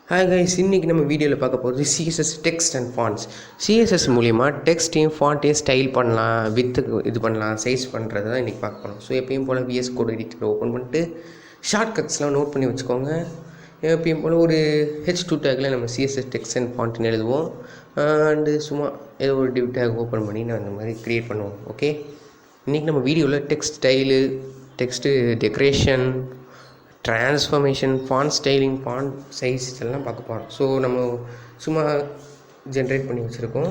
Hi guys, இன்றைக்கி நம்ம வீடியோவில் பார்க்க போகிறது CSS Text and Fonts. CSS மூலிமா டெக்ஸ்ட்டையும் ஃபாண்ட்டையும் ஸ்டைல் பண்ணலாம், இது பண்ணலாம், சைஸ் பண்ணுறது தான் இன்றைக்கி பார்க்க போகிறோம். ஸோ எப்பயும் போல் VS கோட் எடிட்டர் ஓப்பன் பண்ணிட்டு ஷார்ட்கட்ஸ்லாம் நோட் பண்ணி வச்சுக்கோங்க. எப்பயும் போல் ஒரு H2 டேக்கில் நம்ம CSS Text and Fontன்னு எழுதுவோம். அண்டு சும்மா ஏதோ ஒரு டிவ் டேக் ஓப்பன் பண்ணி நான் அந்த மாதிரி க்ரியேட் பண்ணுவோம். ஓகே, இன்றைக்கி நம்ம வீடியோவில் text style, text decoration, transformation, font styling, font size இதெல்லாம் பார்க்க போகிறோம். ஸோ நம்ம சும்மா ஜென்ரேட் பண்ணி வச்சுருக்கோம்.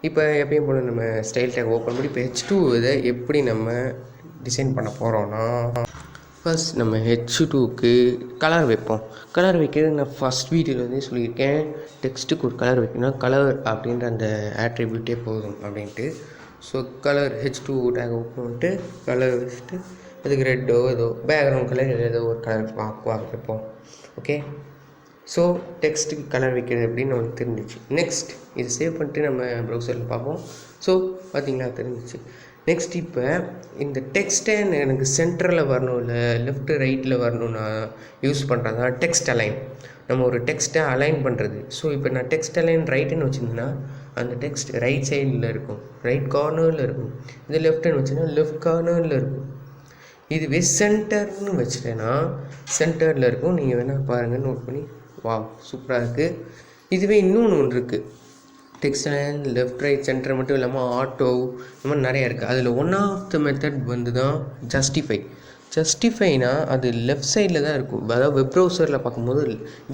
இப்போ எப்பயும் போல் நம்ம ஸ்டைல் டேக் ஓப்பன் பண்ணி இப்போ H2 இதை எப்படி நம்ம டிசைன் பண்ண போகிறோன்னா, ஃபர்ஸ்ட் நம்ம H2க்கு கலர் வைப்போம். கலர் வைக்கிறது நான் ஃபஸ்ட் வீடியோவில் சொல்லியிருக்கேன். டெக்ஸ்ட்டுக்கு ஒரு கலர் வைக்கணும், கலர் அப்படின்ற அந்த ஆட்ரிபியூட்டே போதும் அப்படின்ட்டு. So colour H2 take open பண்ணிட்டு கலர் வச்சுட்டு அதுக்கு ரெட்டோ ஏதோ பேக்ரவுண்ட் கலர் ஏதோ ஒரு கலர் வைப்போம். ஓகே, ஸோ டெக்ஸ்ட்டுக்கு கலர் வைக்கிறது அப்படின்னு நம்மளுக்கு தெரிஞ்சிச்சு. நெக்ஸ்ட் இது சேவ் பண்ணிட்டு நம்ம ப்ரௌசரில் பார்ப்போம். ஸோ பார்த்திங்களா, தெரிஞ்சிச்சு. நெக்ஸ்ட் இப்போ இந்த டெக்ஸ்ட்டை எனக்கு சென்டரில் வரணும், இல்லை லெஃப்ட்டு ரைட்டில் வரணும், நான் யூஸ் பண்ணுறது தான் டெக்ஸ்ட் அலைன். நம்ம ஒரு டெக்ஸ்ட்டை அலைன் பண்ணுறது. ஸோ இப்போ நான் டெக்ஸ்ட் அலைன் ரைட்டுன்னு வச்சுருந்தேன்னா அந்த டெக்ஸ்ட் ரைட் சைடில் இருக்கும், ரைட் கார்னரில் இருக்கும். இது லெஃப்ட்டுன்னு வச்சுன்னா லெஃப்ட் கார்னரில் இருக்கும். இதுவே சென்டர்னு வச்சுட்டேன்னா சென்டரில் இருக்கும். நீங்கள் வேணால் பாருங்கள், நோட் பண்ணி. வா, சூப்பராக இருக்குது. இதுவே இன்னொன்று இருக்குது, text line left right centre மட்டும் இல்லாமல் ஆட்டோ, இந்த மாதிரி நிறையா இருக்குது. அதில் ஒன் ஆஃப் த மெத்தட் வந்து தான் ஜஸ்டிஃபைனா அது லெஃப்ட் சைடில் தான் இருக்கும். அதாவது வெப் ப்ரௌசரில் பார்க்கும்போது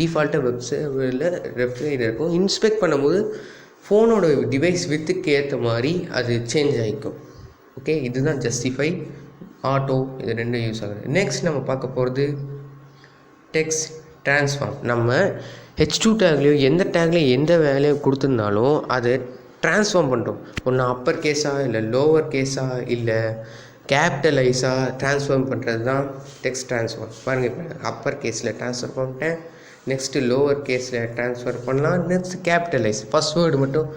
டிஃபால்ட்டாக வெப்சைட்டில் லெஃப்ட் சைடில் இருக்கும். இன்ஸ்பெக்ட் பண்ணும்போது ஃபோனோட டிவைஸ் வித்துக்கு ஏற்ற மாதிரி அது சேஞ்ச் ஆகிக்கும். ஓகே, இதுதான் ஜஸ்டிஃபை, ஆட்டோ, இது ரெண்டும் யூஸ் ஆகுது. நெக்ஸ்ட் நம்ம பார்க்க போகிறது டெக்ஸ்ட் ட்ரான்ஸ்ஃபார்ம். நம்ம H2 டேக்லேயோ எந்த டேக்லேயும் எந்த வேலையை கொடுத்துருந்தாலும் அதை ட்ரான்ஸ்ஃபார்ம் பண்ணுறோம். ஒன்று அப்பர் கேஸாக, இல்லை லோவர் கேஸாக, இல்லை கேபிட்டலைஸாக ட்ரான்ஸ்ஃபார்ம் பண்ணுறது தான் டெக்ஸ்ட் ட்ரான்ஸ்ஃபார்ம். பாருங்கள், இப்போ அப்பர் கேஸில் ட்ரான்ஸ்ஃபர் பண்ணிட்டேன், நெக்ஸ்ட்டு லோவர் கேஸில் ட்ரான்ஸ்ஃபர் பண்ணலாம், நெக்ஸ்ட் கேபிட்டலைஸ் ஃபஸ்ட் வேர்டு மட்டும்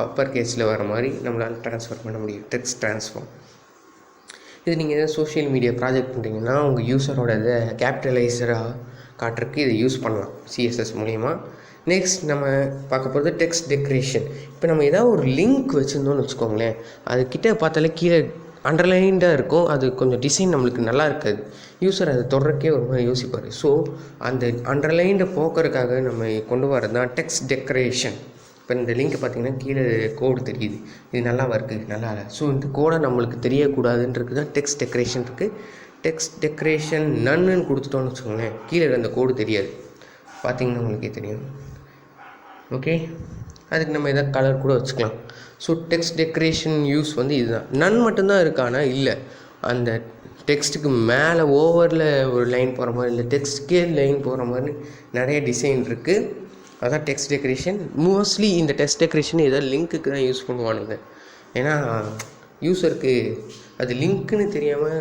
அப்பர் கேஸில் வர மாதிரி நம்மளால் ட்ரான்ஸ்ஃபர் பண்ண முடியும். டெக்ஸ்ட் ட்ரான்ஸ்ஃபார்ம் இது நீங்கள் எதாவது சோஷியல் மீடியா ப்ராஜெக்ட் பண்ணுறீங்கன்னா உங்கள் யூஸரோட இதை கேபிட்டலைசராக காட்டுறதுக்கு இதை யூஸ் பண்ணலாம் CSS மூலிமா. நெக்ஸ்ட் நம்ம பார்க்க போகிறது டெக்ஸ்ட் டெக்கரேஷன். இப்போ நம்ம ஏதாவது ஒரு லிங்க் வச்சுருந்தோம்னு வச்சுக்கோங்களேன், அதுக்கிட்ட பார்த்தாலே கீழே அண்டர்லைன்டாக இருக்கும். அது கொஞ்சம் டிசைன் நம்மளுக்கு நல்லா இருக்காது, யூஸர் அதை தொடர்க்கே ஒரு மாதிரி யோசிப்பார். ஸோ அந்த அண்டர்லைண்டை போக்குறதுக்காக நம்ம கொண்டு வரது தான் டெக்ஸ்ட் டெக்கரேஷன். இப்போ இந்த லிங்க் பார்த்திங்கன்னா கீழே கோடு தெரியுது, இது நல்லாவா இருக்குது, நல்லா இல்லை. ஸோ இந்த கோடை நம்மளுக்கு தெரியக்கூடாதுன்றது தான் டெக்ஸ்ட் டெக்கரேஷன் இருக்குது. டெக்ஸ்ட் டெக்கரேஷன் நன்னு கொடுத்துட்டோன்னு வச்சுக்கோங்களேன், கீழே அந்த கோடு தெரியாது, பார்த்திங்கன்னா உங்களுக்கே தெரியும். ஓகே, அதுக்கு நம்ம எதாவது கலர் கூட வச்சுக்கலாம். ஸோ டெக்ஸ்ட் டெக்கரேஷன் யூஸ் வந்து இதுதான். நன் மட்டும்தான் இருக்கானா இல்லை, அந்த டெக்ஸ்ட்டுக்கு மேலே ஓவரில் ஒரு லைன் போகிற மாதிரி, இல்லை டெக்ஸ்ட்கே லைன் போகிற மாதிரி நிறைய டிசைன் இருக்குது. அதான் டெக்ஸ்ட் டெக்கரேஷன். மோஸ்ட்லி இந்த டெக்ஸ்ட் டெக்கரேஷன் ஏதாவது லிங்க்குக்கு தான் யூஸ் பண்ணுவானுங்க. ஏன்னா யூஸருக்கு அது லிங்க்குன்னு தெரியாமல்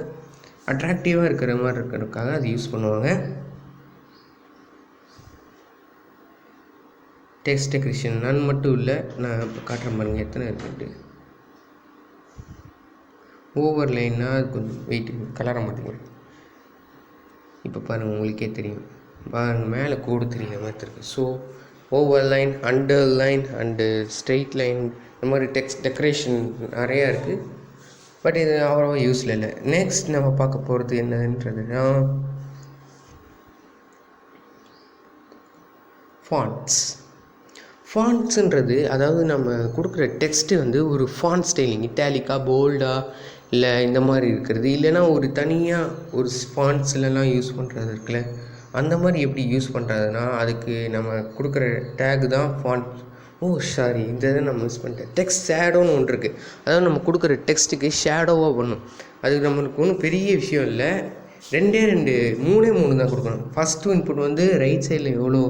அட்ராக்டிவாக இருக்கிற மாதிரி இருக்கிறதுக்காக அது யூஸ் பண்ணுவாங்க. டெக்ஸ்ட் டெக்கரேஷன் நான் மட்டும் இல்லை, நான் இப்போ காட்டுற பாருங்க எத்தனை இருக்குன்ட்டு. ஓவர் லைன்னா அது கொஞ்சம் வெயிட் கலர மாட்டேங்குது. இப்போ பாருங்கள், உங்களுக்கே தெரியும், பாருங்கள் மேலே கோடு தெரியுற மாதிரி இருக்குது. So over line, under line and straight line, இந்த மாதிரி டெக்ஸ்ட் டெக்கரேஷன் நிறையா இருக்குது. பட் இது அவ்வளோவா யூஸில் இல்லை. நெக்ஸ்ட் நம்ம பார்க்க போகிறது என்னன்றதுன்னா ஃபாண்ட்ஸுன்றது, அதாவது நம்ம கொடுக்குற டெக்ஸ்ட்டு வந்து ஒரு ஃபாண்ட் ஸ்டைலிங், இட்டாலிக்கா, போல்டாக, இல்லை இந்த மாதிரி இருக்கிறது, இல்லைன்னா ஒரு தனியாக ஒரு ஃபாண்ட்ஸ்லாம் யூஸ் பண்ணுறது இருக்குல்ல, அந்த மாதிரி எப்படி யூஸ் பண்ணுறதுனா அதுக்கு நம்ம கொடுக்குற டேக் தான் ஃபாண்ட். இந்த இதை நம்ம யூஸ் பண்ணிட்டேன். டெக்ஸ்ட் ஷேடோன்னு ஒன்று இருக்குது, அதாவது நம்ம கொடுக்குற டெக்ஸ்ட்டுக்கு ஷேடோவாக பண்ணும். அதுக்கு நம்மளுக்கு ஒன்றும் பெரிய விஷயம் இல்லை, மூணு தான் கொடுக்கணும். ஃபஸ்ட்டு இன்புட் வந்து ரைட் சைடில் எவ்வளோ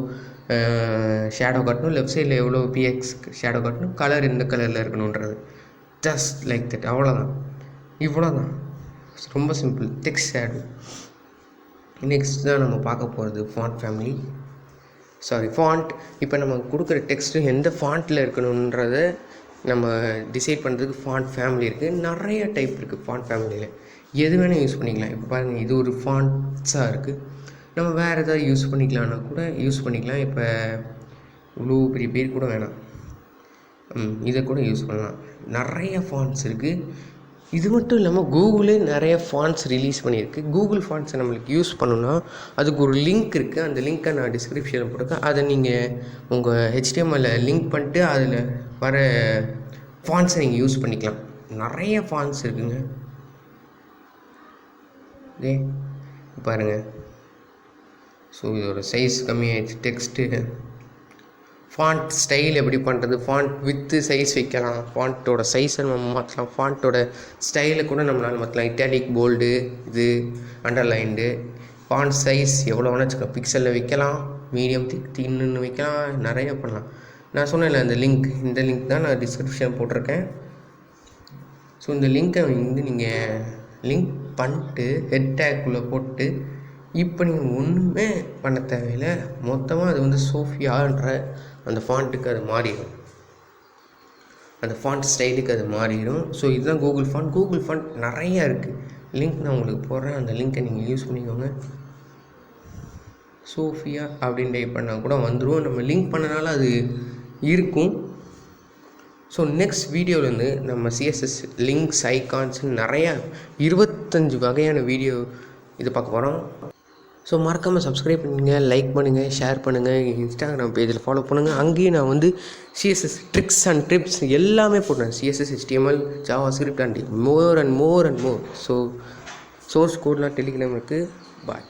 ஷேடோ காட்டணும், லெஃப்ட் சைடில் எவ்வளோ PX ஷேடோ காட்டணும், கலர் எந்த கலரில் இருக்கணுன்றது. ஜஸ்ட் லைக் தட், அவ்வளோதான், இவ்வளோ தான், ரொம்ப சிம்பிள். Text shadow. நெக்ஸ்ட் தான் நம்ம பார்க்க போகிறது ஃபாண்ட். இப்போ நம்ம கொடுக்குற டெக்ஸ்ட்டு எந்த ஃபாண்ட்டில் இருக்கணுன்றத நம்ம டிசைட் பண்ணுறதுக்கு ஃபாண்ட் ஃபேமிலி இருக்குது. நிறைய டைப் இருக்குது ஃபாண்ட் ஃபேமிலியில், எது வேணால் யூஸ் பண்ணிக்கலாம். இப்போ பாருங்கள், இது ஒரு ஃபாண்ட்ஸாக இருக்குது, நம்ம வேறு எதாவது யூஸ் பண்ணிக்கலான்னா கூட யூஸ் பண்ணிக்கலாம். இப்போ இவ்வளோ பெரிய பேர் கூட வேணாம், இதை கூட யூஸ் பண்ணலாம். நிறைய ஃபாண்ட்ஸ் இருக்குது. இது மட்டும் இல்லாமல் கூகுளே நிறைய ஃபாண்ட்ஸ் ரிலீஸ் பண்ணியிருக்கு. கூகுள் ஃபாண்ட்ஸை நம்மளுக்கு யூஸ் பண்ணணுன்னா அதுக்கு ஒரு லிங்க் இருக்குது. அந்த லிங்க்கை நான் டிஸ்கிரிப்ஷனில் போட்டிருக்கேன். அதை நீங்கள் உங்கள் HTML லிங்க் பண்ணிட்டு அதில் வர ஃபாண்ட்ஸை நீங்கள் யூஸ் பண்ணிக்கலாம். நிறைய ஃபாண்ட்ஸ் இருக்குங்க. ஓகே, பாருங்கள். ஸோ இதோட சைஸ் கம்மியாகிடுச்சு. டெக்ஸ்ட்டு ஃபாண்ட் ஸ்டைல் எப்படி பண்ணுறது, ஃபாண்ட் வித்து சைஸ் வைக்கலாம், ஃபாண்ட்டோட சைஸை நம்ம மாற்றலாம், ஃபாண்ட்டோட ஸ்டைலை கூட நம்மளால் மாற்றலாம். இட்டாலிக், போல்டு, இது அண்டர்லைன்டு, ஃபாண்ட் சைஸ் எவ்வளோ வேணா வச்சுக்கலாம். பிக்சலில் வைக்கலாம், மீடியம், தின்னு வைக்கலாம், நிறைய பண்ணலாம். நான் சொன்னேன்ல இந்த லிங்க் தான் நான் டிஸ்கிரிப்ஷன் போட்டிருக்கேன். ஸோ இந்த லிங்க்கை வந்து நீங்கள் லிங்க் பண்ணிட்டு ஹெட் டேக்குள்ளே போட்டு இப்போ நீங்கள் ஒன்றுமே பண்ண தேவையில்லை. மொத்தமாக அது வந்து சோஃபியான்ற அந்த ஃபாண்ட்டுக்கு அது மாறிடும், அந்த ஃபாண்ட் ஸ்டைலுக்கு அது மாறிடும். ஸோ இதுதான் கூகுள் ஃபாண்ட் நிறையா இருக்குது. லிங்க் நான் உங்களுக்கு போடுறேன், அந்த லிங்க்கை நீங்கள் யூஸ் பண்ணிக்கோங்க. சோஃபியா அப்படின்னு டைப் பண்ணால் கூட வந்துடும். நம்ம லிங்க் பண்ணனால அது இருக்கும். ஸோ நெக்ஸ்ட் வீடியோவிலேருந்து நம்ம CSS லிங்க்ஸ், ஐகான்ஸ்ன்னு நிறையா 25 வகையான வீடியோ இது பார்க்க போகிறோம். ஸோ மறக்காமல் சப்ஸ்கிரைப் பண்ணுங்கள், லைக் பண்ணுங்கள், ஷேர் பண்ணுங்கள், இன்ஸ்டாகிராம் பேஜில் ஃபாலோ பண்ணுங்கள். அங்கேயும் நான் வந்து CSS ட்ரிக்ஸ் அண்ட் டிப்ஸ் எல்லாமே போடுறேன். CSS, HTML, JavaScript and more. So source கோட்லாம் டெலிகிராம் இருக்குது. பாய்.